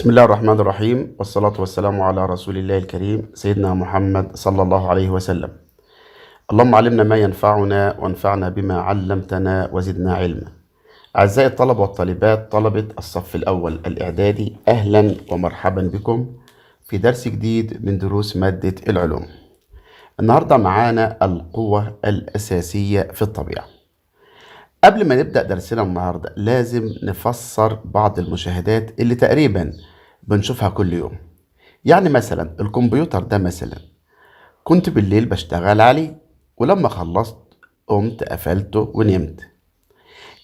بسم الله الرحمن الرحيم، والصلاة والسلام على رسول الله الكريم سيدنا محمد صلى الله عليه وسلم. اللهم علمنا ما ينفعنا وانفعنا بما علمتنا وزدنا علما. أعزائي الطلبة والطالبات، طلبة الصف الأول الإعدادي، أهلا ومرحبا بكم في درس جديد من دروس مادة العلوم. النهاردة معانا القوة الأساسية في الطبيعة. قبل ما نبدأ درسنا النهاردة لازم نفسر بعض المشاهدات اللي تقريبا بنشوفها كل يوم. يعني مثلا الكمبيوتر ده مثلا كنت بالليل بشتغل عليه، ولما خلصت قمت قفلته ونمت.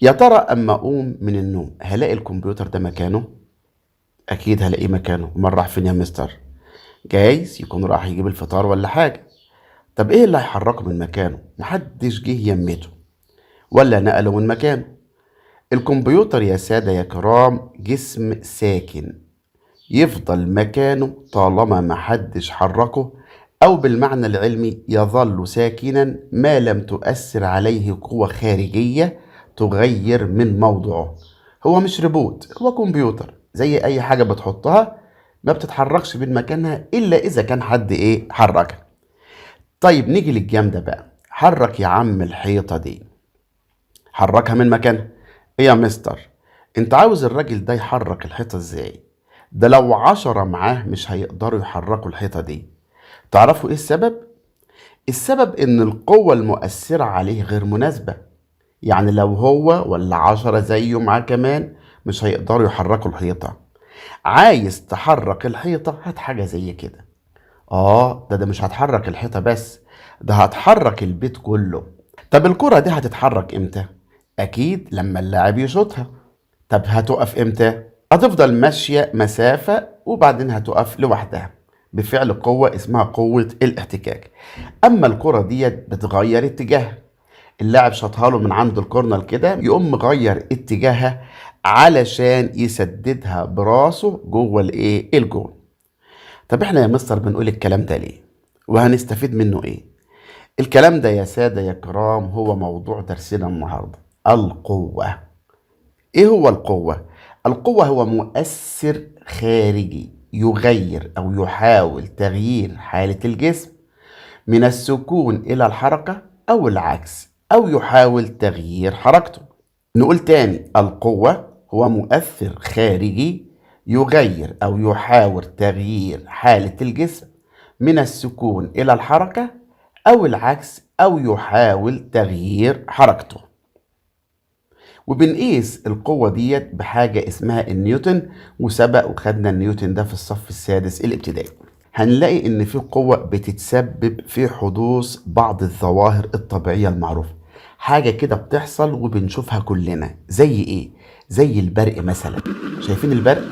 يا ترى اما اقوم من النوم هلاقي الكمبيوتر ده مكانه؟ اكيد هلاقيه مكانه. امال راح فين يا مستر؟ جايز يكون راح يجيب الفطار ولا حاجة. طب ايه اللي هيحركه من مكانه؟ محدش جه يمته ولا نقله من مكانه. الكمبيوتر يا سادة يا كرام جسم ساكن يفضل مكانه طالما محدش حركه، أو بالمعنى العلمي يظل ساكنا ما لم تؤثر عليه قوة خارجية تغير من موضعه. هو مش ريبوت، هو كمبيوتر زي أي حاجة بتحطها ما بتتحركش من مكانها إلا إذا كان حد حركها. طيب نيجي للجامدة بقى. حرك يا عم الحيطة دي، حركها من مكانها. ايه يا مستر، انت عاوز الراجل ده يحرك الحيطة ازاي؟ ده لو 10 معاه مش هيقدروا يحركوا الحيطة دي. تعرفوا ايه السبب؟ السبب ان القوة المؤثرة عليه غير مناسبة. يعني لو هو ولا 10 زيه معاه كمان مش هيقدروا يحركوا الحيطة. عايز تحرك الحيطة هات حاجة زي كده. ده مش هتحرك الحيطة بس، ده هتحرك البيت كله. طب الكرة دي هتتحرك امتى؟ اكيد لما اللاعب يشوطها. طب هتقف امتى؟ هتفضل ماشية مسافة وبعدين هتقف لوحدها بفعل قوة اسمها قوة الاحتكاك. اما الكرة ديت بتغير اتجاهها. اللاعب شاطها له من عند الكورنر كده، يقوم مغير اتجاهها علشان يسددها براسه جوه الجول. طب احنا يا مستر بنقول الكلام ده ليه؟ وهنستفيد منه ايه؟ الكلام ده يا سادة يا كرام هو موضوع درسنا النهاردة، القوة. ايه هو القوة؟ القوة هو مؤثر خارجي يغير او يحاول تغيير حالة الجسم من السكون الى الحركة او العكس، او يحاول تغيير حركته. نقول تاني، القوة هو مؤثر خارجي يغير او يحاول تغيير حالة الجسم من السكون الى الحركة او العكس، او يحاول تغيير حركته. وبنقيس القوة ديت بحاجة اسمها النيوتن، وسبق وخدنا النيوتن ده في الصف السادس الابتدائي. هنلاقي ان في قوة بتتسبب في حدوث بعض الظواهر الطبيعية المعروفة. حاجة كده بتحصل وبنشوفها كلنا. زي ايه؟ زي البرق مثلا. شايفين البرق؟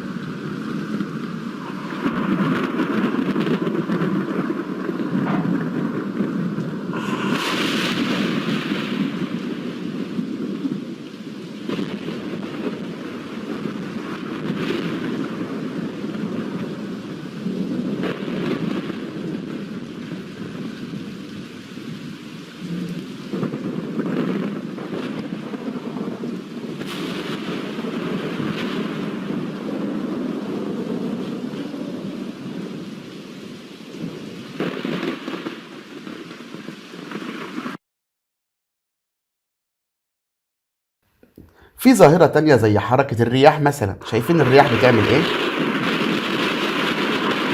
في ظاهرة تانية زي حركة الرياح مثلا. شايفين الرياح بتعمل ايه؟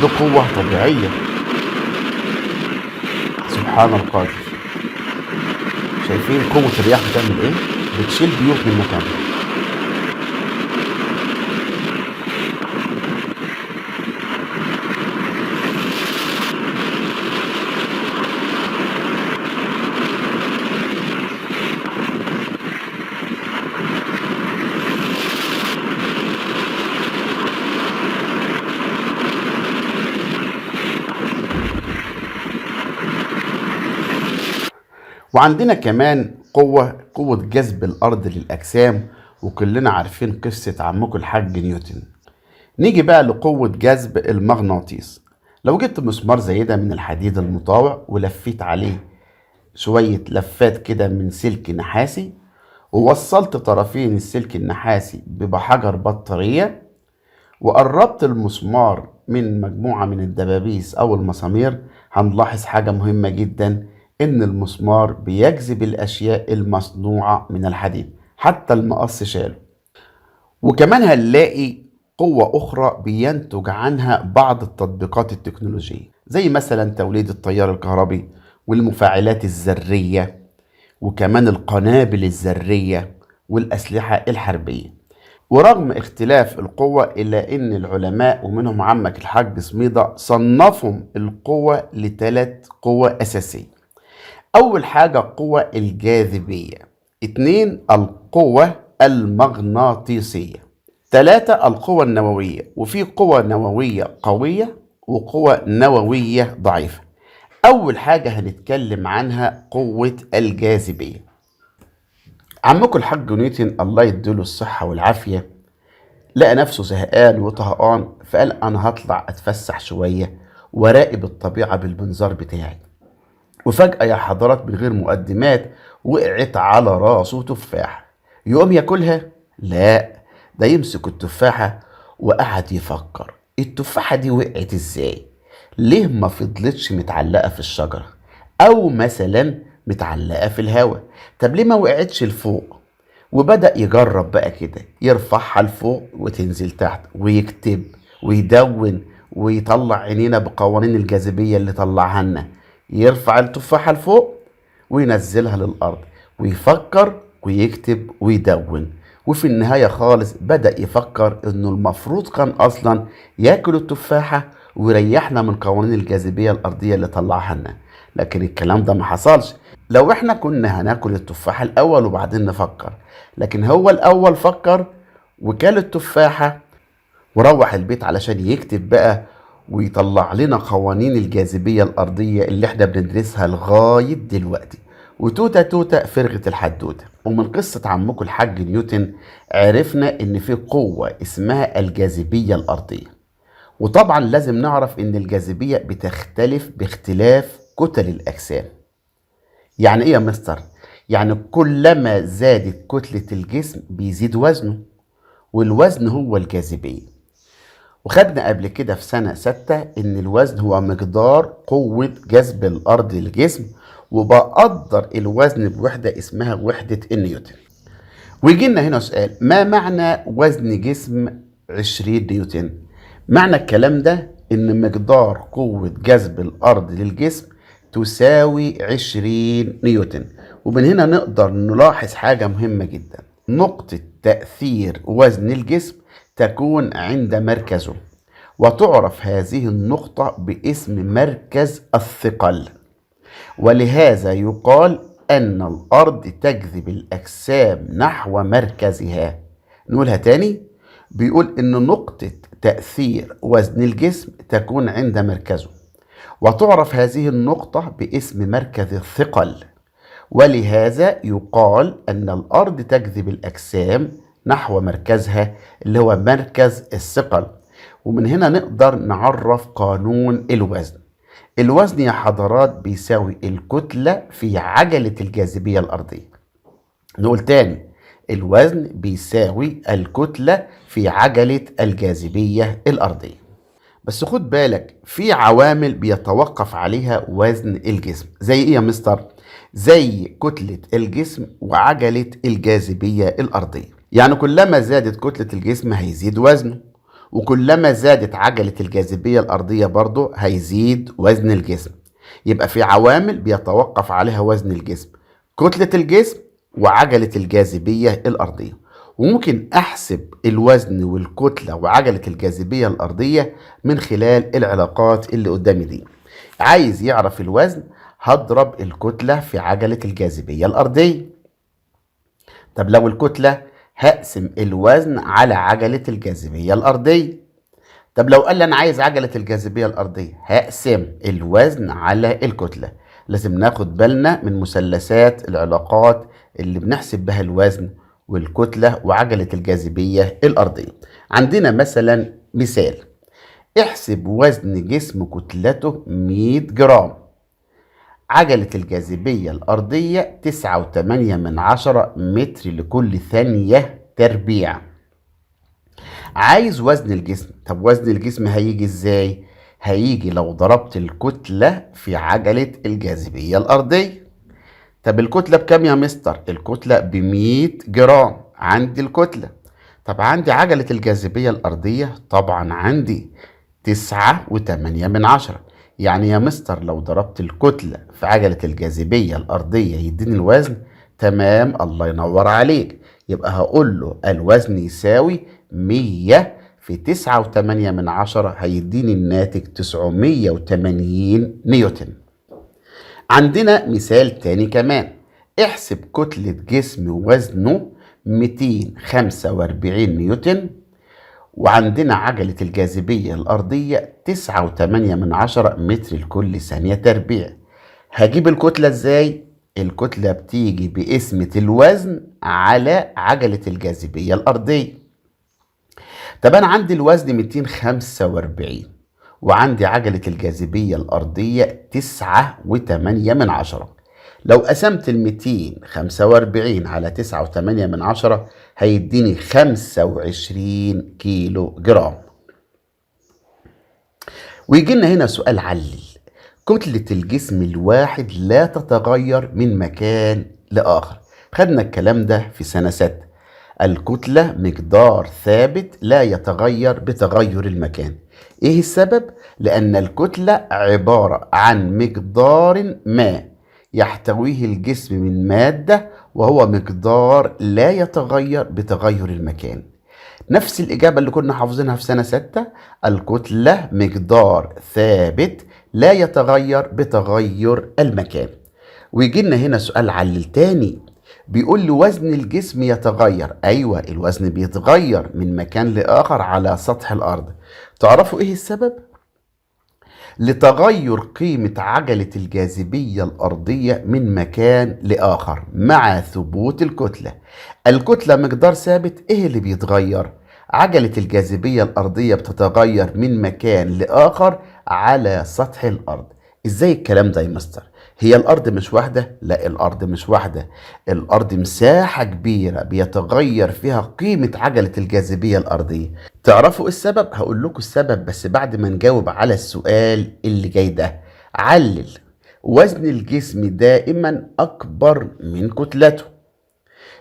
دي قوة طبيعية. سبحان القادر. شايفين قوة الرياح بتعمل ايه؟ بتشيل بيوت من مكانها. وعندنا كمان قوة جذب الأرض للأجسام، وكلنا عارفين قصة عمكم الحاج نيوتن. نيجي بقى لقوة جذب المغناطيس. لو جبت مسمار زي ده من الحديد المطاوع ولفيت عليه شوية لفات كده من سلك نحاسي، ووصلت طرفين السلك النحاسي بحجر بطارية، وقربت المسمار من مجموعة من الدبابيس أو المسامير، هنلاحظ حاجة مهمة جدا، إن المسمار بيجذب الأشياء المصنوعة من الحديد، حتى المقص شاله. وكمان هنلاقي قوة أخرى بينتج عنها بعض التطبيقات التكنولوجية، زي مثلا توليد التيار الكهربي والمفاعلات الذرية، وكمان القنابل الذرية والأسلحة الحربية. ورغم اختلاف القوة، إلا أن العلماء ومنهم عمك الحاج سميدة صنفوا القوة لثلاث قوة أساسية. أول حاجة قوة الجاذبية، اتنين القوة المغناطيسية، تلاتة القوة النووية. وفي قوة نووية قوية وقوة نووية ضعيفة. أول حاجة هنتكلم عنها قوة الجاذبية. عمكم الحاج نيوتن الله يديله الصحة والعافية لقى نفسه زهقان وطهقان، فقال أنا هطلع أتفسح شوية وراقب الطبيعة بالمنظار بتاعي. وفجأة يا حضرات من غير مقدمات وقعت على راسه تفاحة. يقوم ياكلها؟ لا، ده يمسك التفاحة وقعد يفكر التفاحة دي وقعت ازاي؟ ليه ما فضلتش متعلقة في الشجرة او مثلا متعلقة في الهواء؟ طب ليه ما وقعتش لفوق؟ وبدأ يجرب بقى كده، يرفعها لفوق وتنزل تحت، ويكتب ويدون ويطلع عينينا بقوانين الجاذبية اللي طلعها لنا. يرفع التفاحة لفوق وينزلها للأرض، ويفكر ويكتب ويدون. وفي النهاية خالص بدأ يفكر إنه المفروض كان أصلا ياكل التفاحة ويريحنا من قوانين الجاذبية الأرضية اللي طلعها لنا. لكن الكلام ده ما حصلش. لو احنا كنا هناكل التفاحة الأول وبعدين نفكر، لكن هو الأول فكر وكل التفاحة وروح البيت علشان يكتب بقى ويطلع لنا قوانين الجاذبية الأرضية اللي احنا بندرسها لغاية دلوقتي. وتوتة توتة فرغت الحدوتة. ومن قصة عمكم الحاج نيوتن عرفنا ان في قوة اسمها الجاذبية الأرضية. وطبعا لازم نعرف ان الجاذبية بتختلف باختلاف كتل الأجسام. يعني ايه يا مستر؟ يعني كلما زادت كتلة الجسم بيزيد وزنه، والوزن هو الجاذبية. وخدنا قبل كده في سنة 6 ان الوزن هو مقدار قوة جذب الارض للجسم، وبقدر الوزن بوحدة اسمها وحدة النيوتن. ويجي لنا هنا سؤال، ما معنى وزن جسم 20 نيوتن؟ معنى الكلام ده ان مقدار قوة جذب الارض للجسم تساوي 20 نيوتن. ومن هنا نقدر نلاحظ حاجة مهمة جدا، نقطة تأثير وزن الجسم تكون عند مركزه، وتعرف هذه النقطة باسم مركز الثقل. ولهذا يقال أن الأرض تجذب الأجسام نحو مركزها. نقولها تاني، بيقول أن نقطة تأثير وزن الجسم تكون عند مركزه، وتعرف هذه النقطة باسم مركز الثقل. ولهذا يقال أن الأرض تجذب الأجسام نحو مركزها اللي هو مركز الثقل. ومن هنا نقدر نعرف قانون الوزن. الوزن يا حضرات بيساوي الكتلة في عجلة الجاذبية الأرضية. نقول تاني، الوزن بيساوي الكتلة في عجلة الجاذبية الأرضية. بس خد بالك، في عوامل بيتوقف عليها وزن الجسم. زي ايه يا مستر؟ زي كتلة الجسم وعجلة الجاذبية الأرضية. يعني كلما زادت كتلة الجسم هيزيد وزنه، وكلما زادت عجلة الجاذبية الأرضية برضه هيزيد وزن الجسم. يبقى في عوامل بيتوقف عليها وزن الجسم، كتلة الجسم وعجلة الجاذبية الأرضية. وممكن أحسب الوزن والكتلة وعجلة الجاذبية الأرضية من خلال العلاقات اللي قدامي دي. عايز يعرف الوزن، هضرب الكتلة في عجلة الجاذبية الأرضية. طب لو الكتلة، هقسم الوزن على عجلة الجاذبية الأرضية. طب لو قال لي أنا عايز عجلة الجاذبية الأرضية، هقسم الوزن على الكتلة. لازم ناخد بالنا من مثلثات العلاقات اللي بنحسب بها الوزن والكتلة وعجلة الجاذبية الأرضية. عندنا مثلا مثال، احسب وزن جسم كتلته 100 جرام، عجلة الجاذبية الأرضية 9.8 متر لكل ثانية تربيع. عايز وزن الجسم. طب وزن الجسم هيجي ازاي؟ هيجي لو ضربت الكتلة في عجلة الجاذبية الأرضية. طب الكتلة بكام يا مستر؟ الكتلة ب100 جرام. عندي الكتلة. طب عندي عجلة الجاذبية الأرضية؟ طبعا عندي 9.8. يعني يا مستر لو ضربت الكتلة في عجلة الجاذبية الأرضية يديني الوزن. تمام، الله ينور عليك. يبقى هقول له الوزن يساوي 100 في 9.8 هيديني الناتج 980 نيوتن. عندنا مثال تاني كمان. احسب كتلة جسم وزنه 245 نيوتن، وعندنا عجلة الجاذبية الأرضية 9.8 متر لكل ثانية تربيع. هجيب الكتلة ازاي؟ الكتلة بتيجي بقسمة الوزن على عجلة الجاذبية الأرضية. طب أنا عندي الوزن 245 وعندي عجلة الجاذبية الأرضية 9.8. لو قسمت 245 على 9.8 هيديني 25 كيلو جرام. ويجي لنا هنا سؤال علل. كتلة الجسم الواحد لا تتغير من مكان لآخر. خدنا الكلام ده في سنة 6. الكتلة مقدار ثابت لا يتغير بتغير المكان. ايه السبب؟ لأن الكتلة عبارة عن مقدار ما يحتويه الجسم من مادة، وهو مقدار لا يتغير بتغير المكان. نفس الإجابة اللي كنا حافظينها في سنة 6. الكتلة مقدار ثابت لا يتغير بتغير المكان. ويجي لنا هنا سؤال علل تاني. بيقول لي وزن الجسم يتغير. أيوة، الوزن بيتغير من مكان لآخر على سطح الأرض. تعرفوا إيه السبب؟ لتغير قيمة عجلة الجاذبية الأرضية من مكان لآخر مع ثبوت الكتلة. الكتلة مقدار ثابت، إيه اللي بيتغير؟ عجلة الجاذبية الأرضية بتتغير من مكان لآخر على سطح الأرض. إزاي الكلام ده يا مستر؟ هي الأرض مش واحدة؟ لا، الأرض مش واحدة. الأرض مساحة كبيرة بيتغير فيها قيمة عجلة الجاذبية الأرضية. تعرفوا السبب؟ هقول لكم السبب بس بعد ما نجاوب على السؤال اللي جاي ده. علل. وزن الجسم دائما أكبر من كتلته.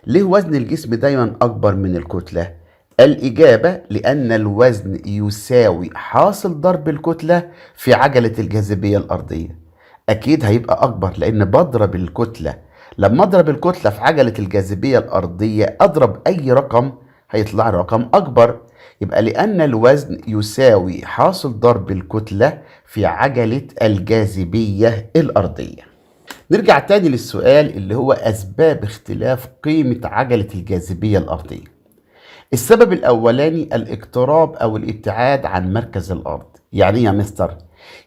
ليه وزن الجسم دايما أكبر من الكتلة؟ الإجابة لأن الوزن يساوي حاصل ضرب الكتلة في عجلة الجاذبية الأرضية. أكيد هيبقى أكبر لأن بضرب الكتلة. لما أضرب الكتلة في عجلة الجاذبية الأرضية أضرب أي رقم هيطلع رقم أكبر. يبقى لأن الوزن يساوي حاصل ضرب الكتلة في عجلة الجاذبية الأرضية. نرجع تاني للسؤال اللي هو أسباب اختلاف قيمة عجلة الجاذبية الأرضية. السبب الأولاني الاقتراب أو الابتعاد عن مركز الأرض. يعني يا مستر؟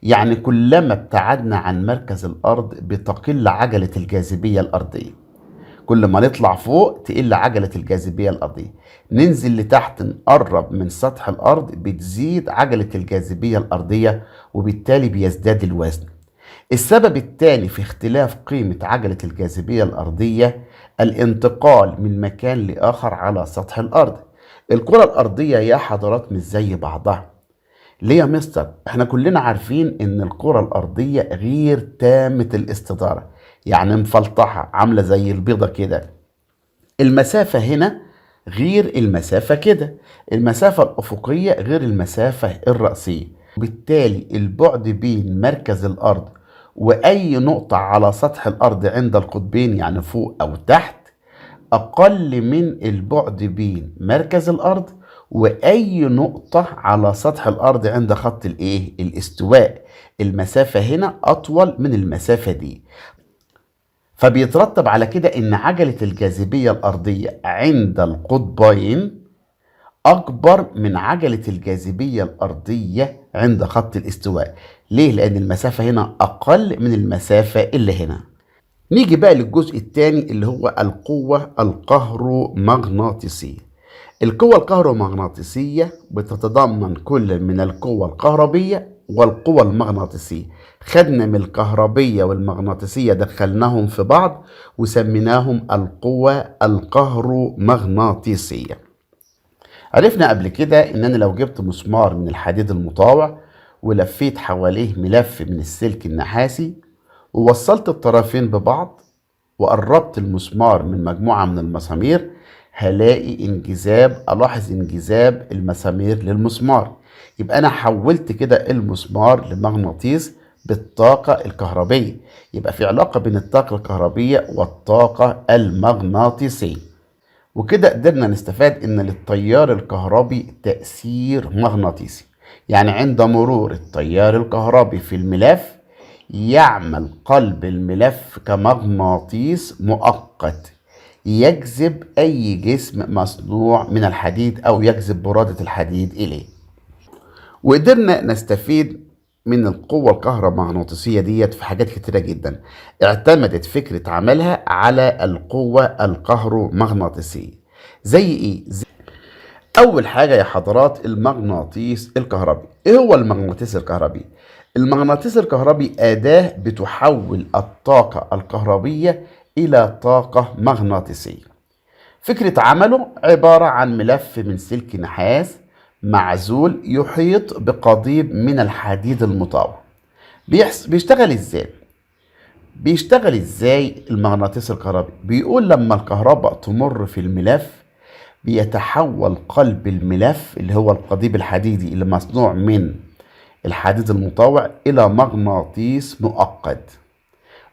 يعني كلما ابتعدنا عن مركز الأرض بتقل عجلة الجاذبية الأرضية. كل ما نطلع فوق تقل عجلة الجاذبية الأرضية، ننزل لتحت نقرب من سطح الأرض بتزيد عجلة الجاذبية الأرضية، وبالتالي بيزداد الوزن. السبب الثاني في اختلاف قيمة عجلة الجاذبية الأرضية الانتقال من مكان لآخر على سطح الأرض. الكرة الأرضية يا حضرات مش زي بعضها. ليه يا مستر؟ احنا كلنا عارفين ان الكرة الأرضية غير تامة الاستدارة، يعني مفلطحة عاملة زي البيضة كده. المسافة هنا غير المسافة كده، المسافة الأفقية غير المسافة الرأسية. بالتالي البعد بين مركز الأرض وأي نقطة على سطح الأرض عند القطبين يعني فوق أو تحت أقل من البعد بين مركز الأرض وأي نقطة على سطح الأرض عند خط الاستواء. المسافة هنا أطول من المسافة دي. فبيترتب على كده إن عجلة الجاذبية الأرضية عند القطبين أكبر من عجلة الجاذبية الأرضية عند خط الاستواء. ليه؟ لأن المسافة هنا أقل من المسافة اللي هنا. نيجي بقى للجزء الثاني اللي هو القوة الكهرومغناطيسية. القوة الكهرومغناطيسية بتتضمن كل من القوة الكهربية والقوة المغناطيسية. خدنا من الكهربية والمغناطيسية دخلناهم في بعض وسميناهم القوة الكهرومغناطيسية. عرفنا قبل كده ان انا لو جبت مسمار من الحديد المطاوع ولفيت حواليه ملف من السلك النحاسي ووصلت الطرفين ببعض وقربت المسمار من مجموعة من المسامير، هلاقي ألاحظ انجذاب المسامير للمسمار. يبقى أنا حولت كده المسمار لمغناطيس بالطاقة الكهربية. يبقى في علاقة بين الطاقة الكهربية والطاقة المغناطيسية. وكده قدرنا نستفاد ان للتيار الكهربي تأثير مغناطيسي. يعني عند مرور التيار الكهربي في الملف يعمل قلب الملف كمغناطيس مؤقت يجذب اي جسم مصنوع من الحديد او يجذب برادة الحديد اليه. وقدرنا نستفيد من القوة الكهرومغناطيسية ديت في حاجات كتيرة جدا. اعتمدت فكرة عملها على القوة الكهرومغناطيسية. زي ايه؟ اول حاجة يا حضرات المغناطيس الكهربي. ايه هو المغناطيس الكهربي؟ المغناطيس الكهربي أداة بتحول الطاقة الكهربية إلى طاقة مغناطيسية. فكرة عمله عبارة عن ملف من سلك نحاس معزول يحيط بقضيب من الحديد المطاوع. بيشتغل ازاي؟ بيشتغل ازاي المغناطيس الكهربي؟ بيقول لما الكهرباء تمر في الملف بيتحول قلب الملف اللي هو القضيب الحديدي اللي مصنوع من الحديد المطاوع إلى مغناطيس مؤقت.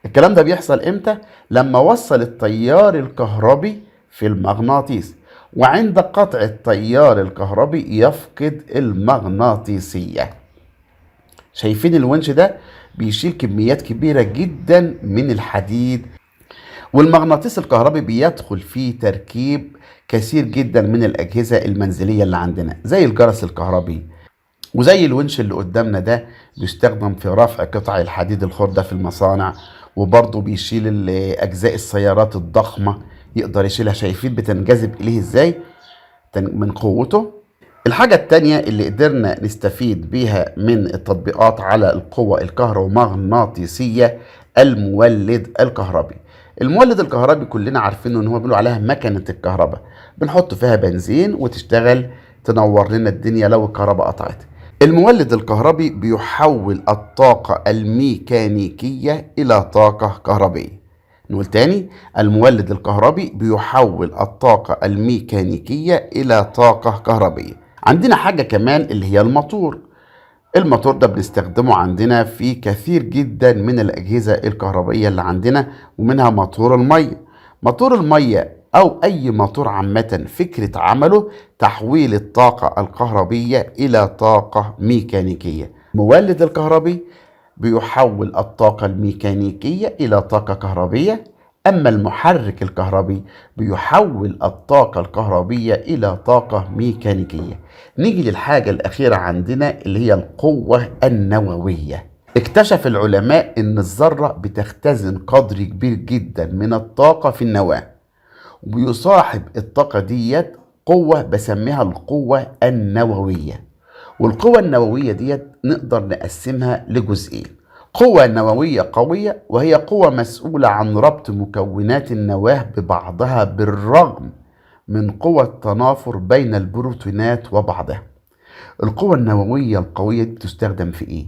الكلام ده بيحصل امتى؟ لما وصل التيار الكهربي في المغناطيس، وعند قطع التيار الكهربي يفقد المغناطيسية. شايفين الونش ده بيشيل كميات كبيرة جدا من الحديد، والمغناطيس الكهربي بيدخل فيه تركيب كثير جدا من الأجهزة المنزلية اللي عندنا زي الجرس الكهربي، وزي الونش اللي قدامنا ده بيستخدم في رفع قطع الحديد الخردة في المصانع، وبرضه بيشيل أجزاء السيارات الضخمة يقدر يشيلها. شايفين بتنجذب إليه إزاي من قوته. الحاجة التانية اللي قدرنا نستفيد بيها من التطبيقات على القوة الكهرومغناطيسية المولد الكهربي. المولد الكهربي كلنا عارفينه ان هو بيقولوا عليها مكنة الكهرباء، بنحط فيها بنزين وتشتغل تنور لنا الدنيا لو الكهرباء قطعت. المولد الكهربي بيحول الطاقة الميكانيكية إلى طاقة كهربية. نقول تاني، المولد الكهربي بيحول الطاقة الميكانيكية إلى طاقة كهربية. عندنا حاجة كمان اللي هي الموتور. الموتور ده بنستخدمه عندنا في كثير جدا من الأجهزة الكهربائية اللي عندنا، ومنها موتور المية. موتور المية أو أي موتور عامة فكرة عمله تحويل الطاقة الكهربية إلى طاقة ميكانيكية. المولد الكهربي بيحول الطاقة الميكانيكية إلى طاقة كهربية، أما المحرك الكهربي بيحول الطاقة الكهربية إلى طاقة ميكانيكية. نيجي للحاجة الأخيرة عندنا اللي هي القوة النووية. اكتشف العلماء أن الذرة بتختزن قدر كبير جدا من الطاقة في النواة، وبيصاحب الطاقة ديت قوة بسميها القوة النووية. والقوة النووية ديت نقدر نقسمها لجزئين: قوة نووية قوية وهي قوة مسؤولة عن ربط مكونات النواة ببعضها بالرغم من قوى التنافر بين البروتونات وبعضها. القوة النووية القوية بتستخدم في ايه؟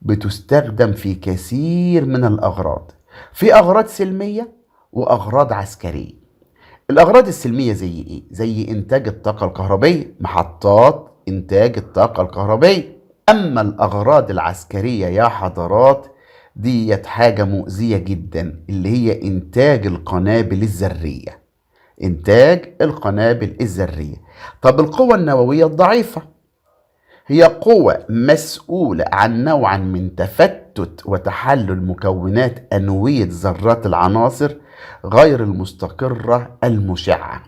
بتستخدم في كثير من الأغراض، في أغراض سلمية وأغراض عسكرية. الأغراض السلمية زي ايه؟ زي إنتاج الطاقة الكهربية، محطات إنتاج الطاقة الكهربية. أما الأغراض العسكرية يا حضرات ديت حاجة مؤذية جدا، اللي هي إنتاج القنابل الذرية. إنتاج القنابل الذرية. طب القوة النووية الضعيفة هي قوة مسؤولة عن نوع من تفتت وتحلل مكونات أنوية ذرات العناصر غير المستقرة المشعة.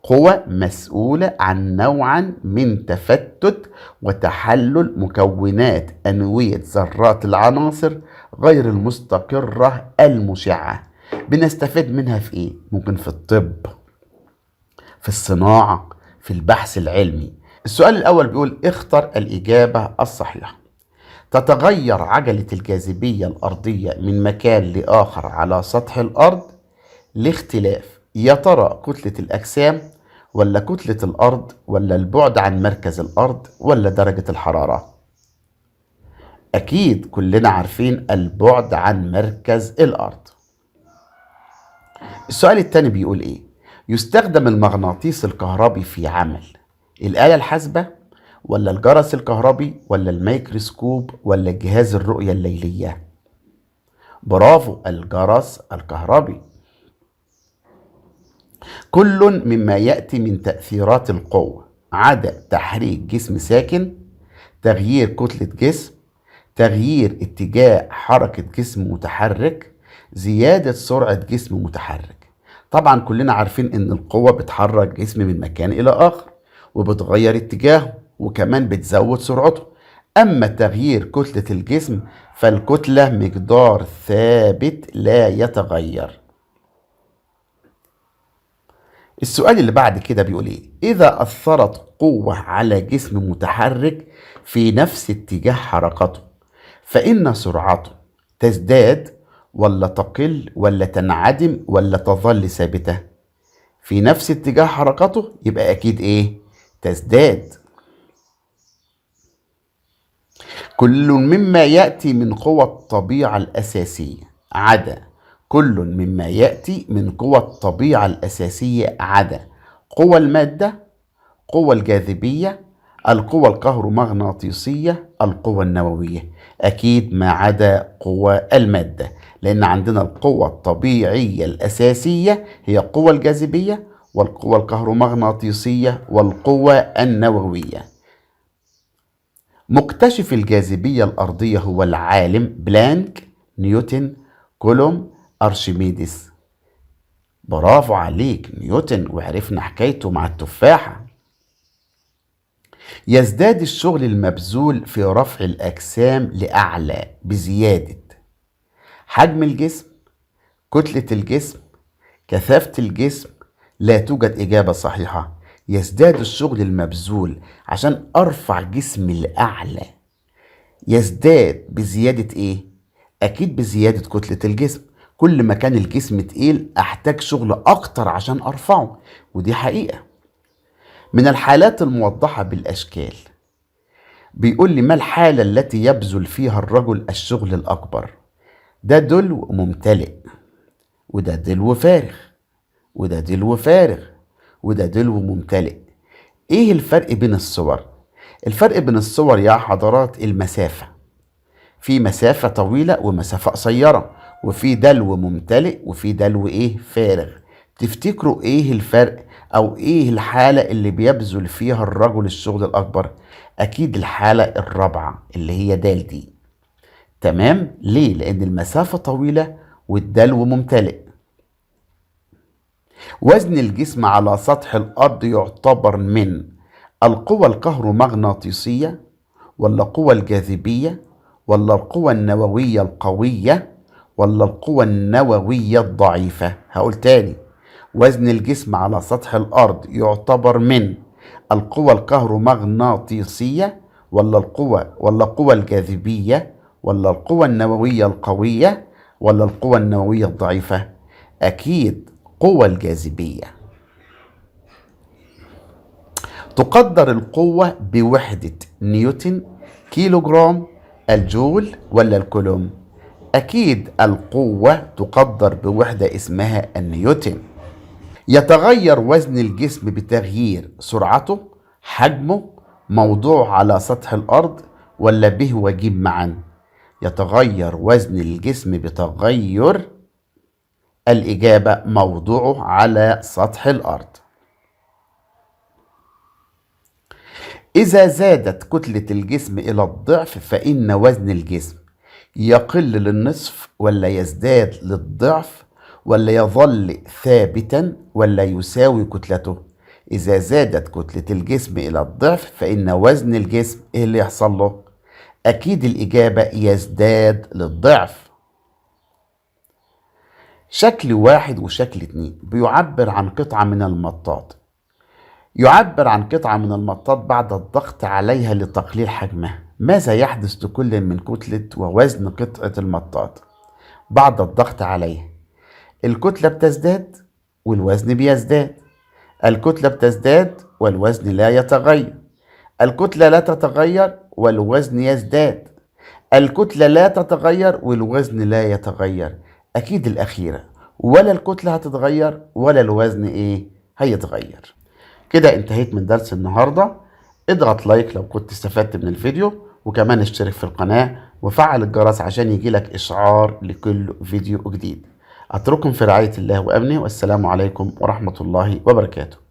قوة مسؤولة عن نوعا من تفتت وتحلل مكونات أنوية ذرات العناصر غير المستقرة المشعة. بنستفيد منها في إيه؟ ممكن في الطب، في الصناعة، في البحث العلمي. السؤال الأول بيقول اختر الإجابة الصحيحة. تتغير عجلة الجاذبية الأرضية من مكان لآخر على سطح الأرض لاختلاف يا ترى كتلة الأجسام ولا كتلة الأرض ولا البعد عن مركز الأرض ولا درجة الحرارة؟ أكيد كلنا عارفين البعد عن مركز الأرض. السؤال التاني بيقول إيه؟ يستخدم المغناطيس الكهربي في عمل الآلة الحاسبة ولا الجرس الكهربي ولا الميكروسكوب ولا جهاز الرؤية الليلية؟ برافو، الجرس الكهربي. كل مما يأتي من تأثيرات القوة عدا تحريك جسم ساكن، تغيير كتلة جسم، تغيير اتجاه حركة جسم متحرك، زيادة سرعة جسم متحرك. طبعا كلنا عارفين ان القوة بتحرك جسم من مكان الى اخر وبتغير اتجاهه وكمان بتزود سرعته. اما تغيير كتلة الجسم فالكتلة مقدار ثابت لا يتغير. السؤال اللي بعد كده بيقول ايه؟ اذا اثرت قوة على جسم متحرك في نفس اتجاه حركته فان سرعته تزداد ولا تقل ولا تنعدم ولا تظل ثابتة؟ في نفس اتجاه حركته يبقى اكيد ايه؟ تزداد. كل مما يأتي من قوى الطبيعة الأساسية عدا كل مما يأتي من قوى الطبيعة الأساسية عدا قوى المادة، قوى الجاذبية، القوى الكهرومغناطيسية، القوى النووية. أكيد ما عدا قوى المادة، لأن عندنا القوى الطبيعية الأساسية هي قوى الجاذبية والقوى الكهرومغناطيسية والقوى النووية. مكتشف الجاذبية الأرضية هو العالم بلانك، نيوتن، كولوم، أرشميدس. برافو عليك، نيوتن، وعرفنا حكايته مع التفاحة. يزداد الشغل المبذول في رفع الأجسام لأعلى بزيادة حجم الجسم، كتلة الجسم، كثافة الجسم. لا توجد إجابة صحيحة. يزداد الشغل المبذول عشان أرفع جسمي لأعلى. يزداد بزيادة إيه؟ أكيد بزيادة كتلة الجسم. كل ما كان الجسم تقيل أحتاج شغل أكتر عشان أرفعه، ودي حقيقة. من الحالات الموضحة بالأشكال بيقول لي ما الحالة التي يبذل فيها الرجل الشغل الأكبر؟ ده دلو ممتلئ، وده دلو فارغ، وده دلو فارغ، وده دلو ممتلئ. ايه الفرق بين الصور؟ الفرق بين الصور يا حضرات المسافة. في مسافة طويلة ومسافة قصيرة، وفي دلو ممتلئ وفي دلو ايه؟ فارغ. تفتكروا ايه الفرق او ايه الحالة اللي بيبذل فيها الرجل الشغل الاكبر؟ اكيد الحالة الرابعة اللي هي دال دي. تمام؟ ليه؟ لان المسافة طويلة والدلو ممتلئ. وزن الجسم على سطح الارض يعتبر من القوى الكهرومغناطيسية ولا القوى الجاذبية ولا القوى النووية القوية ولا القوى النووية الضعيفة؟ هقول تاني، وزن الجسم على سطح الأرض يعتبر من القوى الكهرومغناطيسية ولا القوى الجاذبية ولا القوى النووية القوية ولا القوى النووية الضعيفة؟ أكيد قوى الجاذبية. تقدر القوة بوحدة نيوتن، كيلوغرام، الجول ولا الكولوم؟ أكيد القوة تقدر بوحدة اسمها النيوتن. يتغير وزن الجسم بتغيير سرعته، حجمه، موضوعه على سطح الأرض ولا به وجيم معا؟ يتغير وزن الجسم بتغير الإجابة موضوعه على سطح الأرض. إذا زادت كتلة الجسم إلى الضعف فإن وزن الجسم يقل للنصف ولا يزداد للضعف ولا يظل ثابتا ولا يساوي كتلته؟ إذا زادت كتلة الجسم إلى الضعف فإن وزن الجسم إيه اللي يحصل له؟ أكيد الإجابة يزداد للضعف. شكل 1 وشكل 2 بيعبر عن قطعة من المطاط. يعبر عن قطعة من المطاط بعد الضغط عليها لتقليل حجمها. ماذا يحدث لكل من كتلة ووزن قطعة المطاط بعد الضغط عليها؟ الكتلة بتزداد والوزن بيزداد. الكتلة بتزداد والوزن لا يتغير. الكتلة لا تتغير والوزن يزداد. الكتلة لا تتغير والوزن لا يتغير. أكيد الأخيرة، ولا الكتلة هتتغير ولا الوزن هيتغير. كده انتهيت من درس النهاردة. اضغط لايك لو كنت استفدت من الفيديو، وكمان اشترك في القناة وفعل الجرس عشان يجيلك إشعار لكل فيديو جديد. أترككم في رعاية الله وأمنه، والسلام عليكم ورحمة الله وبركاته.